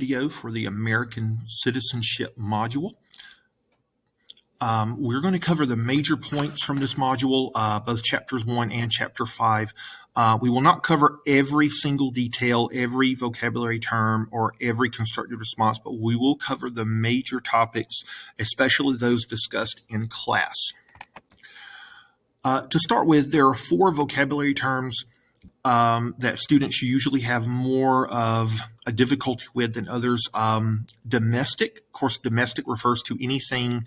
video for the American Citizenship module. We're going to cover the major points from this module, both chapters 1 and chapter 5. We will not cover every single detail, every vocabulary term, or every constructive response, but we will cover the major topics, especially those discussed in class. To start with, there are 4 vocabulary terms that students usually have more of a difficulty with than others. Domestic, of course, domestic refers to anything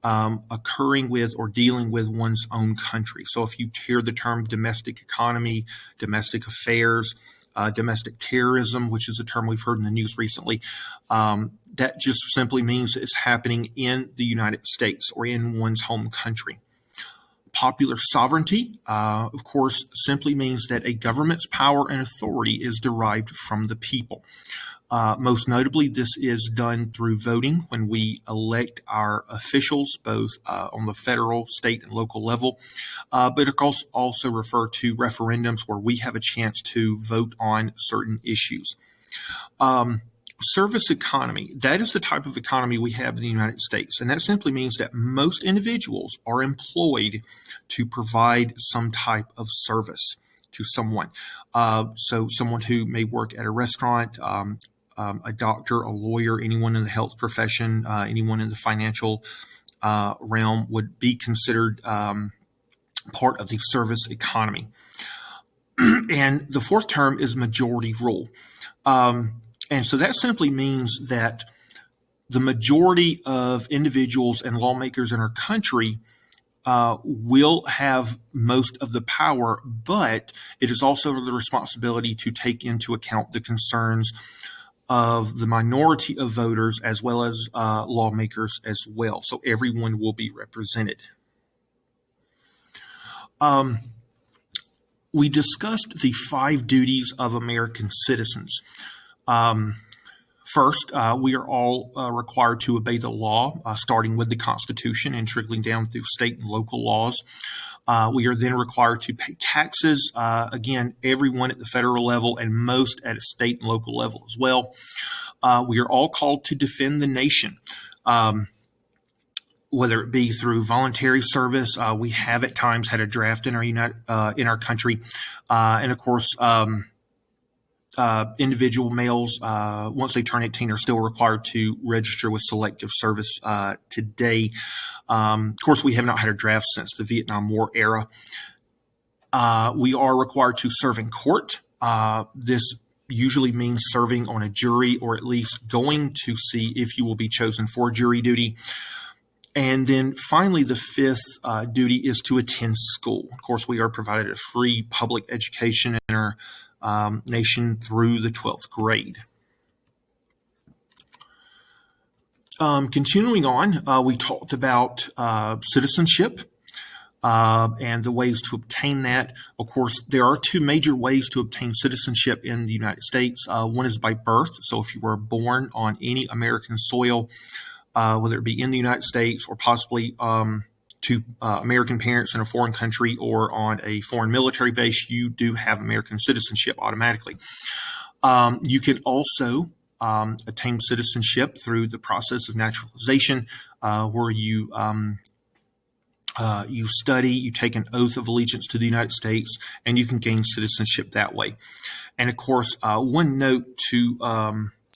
occurring with or dealing with one's own country. So if you hear the term domestic economy, domestic affairs, domestic terrorism, which is a term we've heard in the news recently, that just simply means it's happening in the United States or in one's home country. Popular sovereignty, of course, simply means that a government's power and authority is derived from the people. Most notably, this is done through voting when we elect our officials, both on the federal, state, and local level. But it can also refer to referendums where we have a chance to vote on certain issues. Service economy, that is the type of economy we have in the United States. And that simply means that most individuals are employed to provide some type of service to someone. So someone who may work at a restaurant, a doctor, a lawyer, anyone in the health profession, anyone in the financial realm would be considered part of the service economy. And the 4th term is majority rule. And so that simply means that the majority of individuals and lawmakers in our country will have most of the power, but it is also the responsibility to take into account the concerns of the minority of voters as well as lawmakers as well. So everyone will be represented. We discussed the 5 duties of American citizens. First, we are all required to obey the law, starting with the Constitution and trickling down through state and local laws. We are then required to pay taxes, again, everyone at the federal level and most at a state and local level as well. We are all called to defend the nation, whether it be through voluntary service. We have at times had a draft in our country, and of course, individual males, once they turn 18, are still required to register with selective service today. Of course, we have not had a draft since the Vietnam War era. We are required to serve in court. This usually means serving on a jury or at least going to see if you will be chosen for jury duty. And then finally, the 5th duty is to attend school. Of course, we are provided a free public education in our nation through the 12th grade. Continuing on, we talked about citizenship and the ways to obtain that. Of course, there are 2 major ways to obtain citizenship in the United States. One is by birth. So if you were born on any American soil, whether it be in the United States or possibly to American parents in a foreign country or on a foreign military base, you do have American citizenship automatically. You can also attain citizenship through the process of naturalization, where you study, you take an oath of allegiance to the United States, and you can gain citizenship that way. And of course, one note to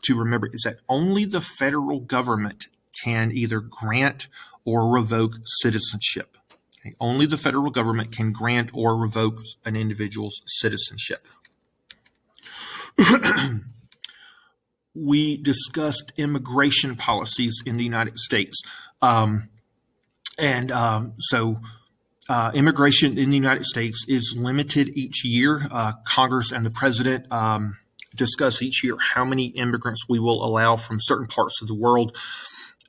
remember is that only the federal government can either grant or revoke citizenship. Okay? Only the federal government can grant or revoke an individual's citizenship. We discussed immigration policies in the United States. Immigration in the United States is limited each year. Congress and the president discuss each year how many immigrants we will allow from certain parts of the world.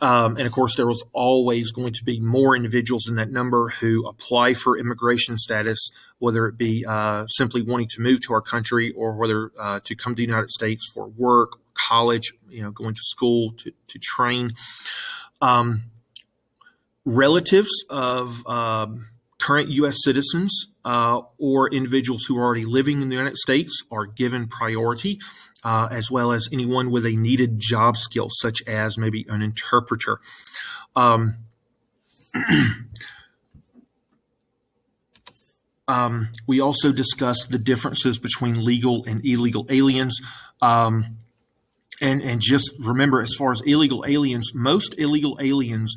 And of course, there was always going to be more individuals in that number who apply for immigration status, whether it be simply wanting to move to our country or whether to come to the United States for work, college, going to school to train. Relatives of Current U.S. citizens or individuals who are already living in the United States are given priority, as well as anyone with a needed job skill, such as maybe an interpreter. We also discussed the differences between legal and illegal aliens. And just remember, as far as illegal aliens, most illegal aliens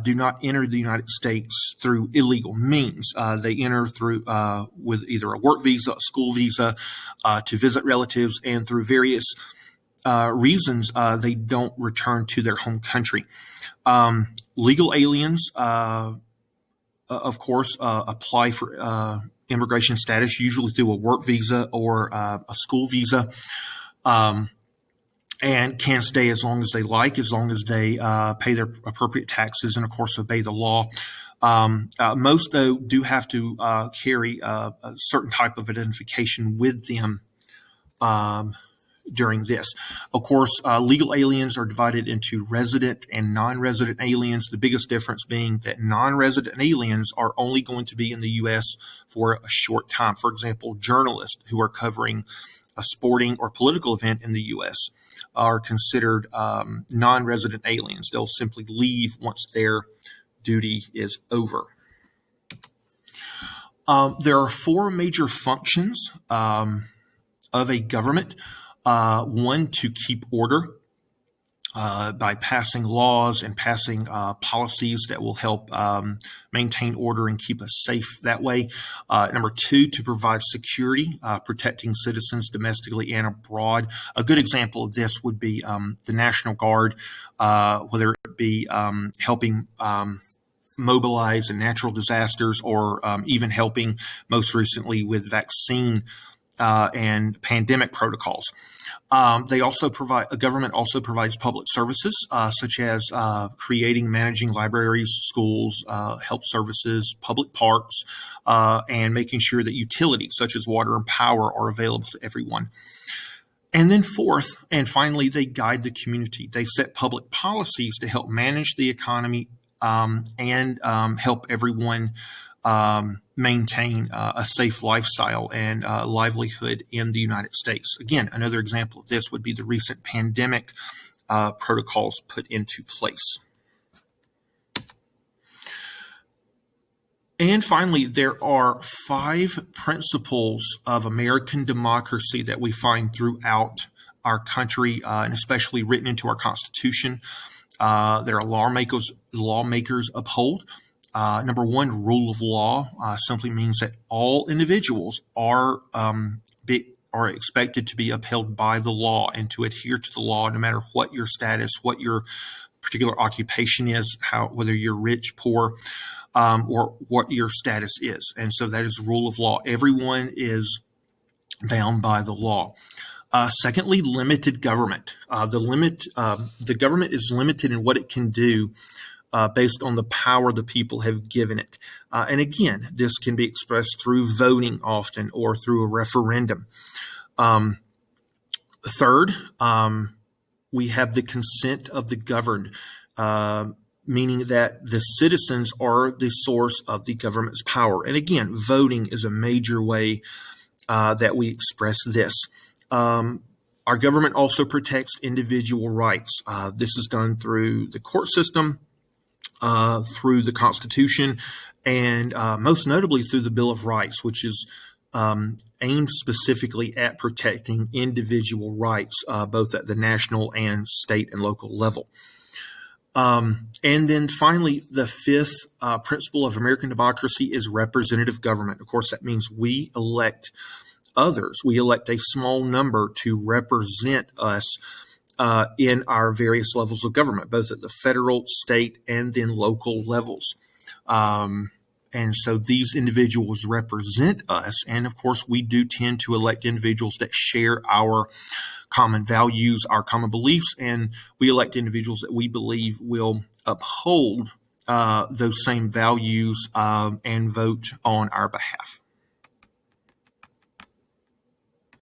do not enter the United States through illegal means. They enter through with either a work visa, a school visa, to visit relatives, and through various reasons they don't return to their home country. Legal aliens, of course, apply for immigration status, usually through a work visa or a school visa. And can stay as long as they like, as long as they pay their appropriate taxes and, of course, obey the law. Most, though, do have to carry a certain type of identification with them during this. Of course, legal aliens are divided into resident and non-resident aliens, the biggest difference being that non-resident aliens are only going to be in the U.S. for a short time. For example, journalists who are covering a sporting or political event in the U.S. are considered non-resident aliens. They'll simply leave once their duty is over. There are four major functions of a government. One, to keep order by passing laws and passing policies that will help maintain order and keep us safe that way. Number two, to provide security, protecting citizens domestically and abroad. A good example of this would be the National Guard, whether it be helping mobilize in natural disasters or even helping most recently with vaccine and pandemic protocols. A government also provides public services, such as creating, managing libraries, schools, health services, public parks, and making sure that utilities such as water and power are available to everyone. And then fourth, and finally, they guide the community. They set public policies to help manage the economy and help everyone maintain a safe lifestyle and livelihood in the United States. Again, another example of this would be the recent pandemic protocols put into place. And finally, there are 5 principles of American democracy that we find throughout our country, and especially written into our Constitution, that our lawmakers uphold. Number one, rule of law simply means that all individuals are expected to be upheld by the law and to adhere to the law, no matter what your status, what your particular occupation is, whether you're rich, poor, or what your status is. And so that is rule of law. Everyone is bound by the law. Secondly, limited government. The government is limited in what it can do based on the power the people have given it. And again, this can be expressed through voting often or through a referendum. Third, we have the consent of the governed, meaning that the citizens are the source of the government's power. And again, voting is a major way that we express this. Our government also protects individual rights. This is done through the court system, through the Constitution, and most notably through the Bill of Rights, which is aimed specifically at protecting individual rights, both at the national and state and local level. And then finally, the fifth principle of American democracy is representative government. Of course, that means we elect others. We elect a small number to represent us in our various levels of government, both at the federal, state, and then local levels. And so these individuals represent us. And of course, we do tend to elect individuals that share our common values, our common beliefs, and we elect individuals that we believe will uphold those same values and vote on our behalf.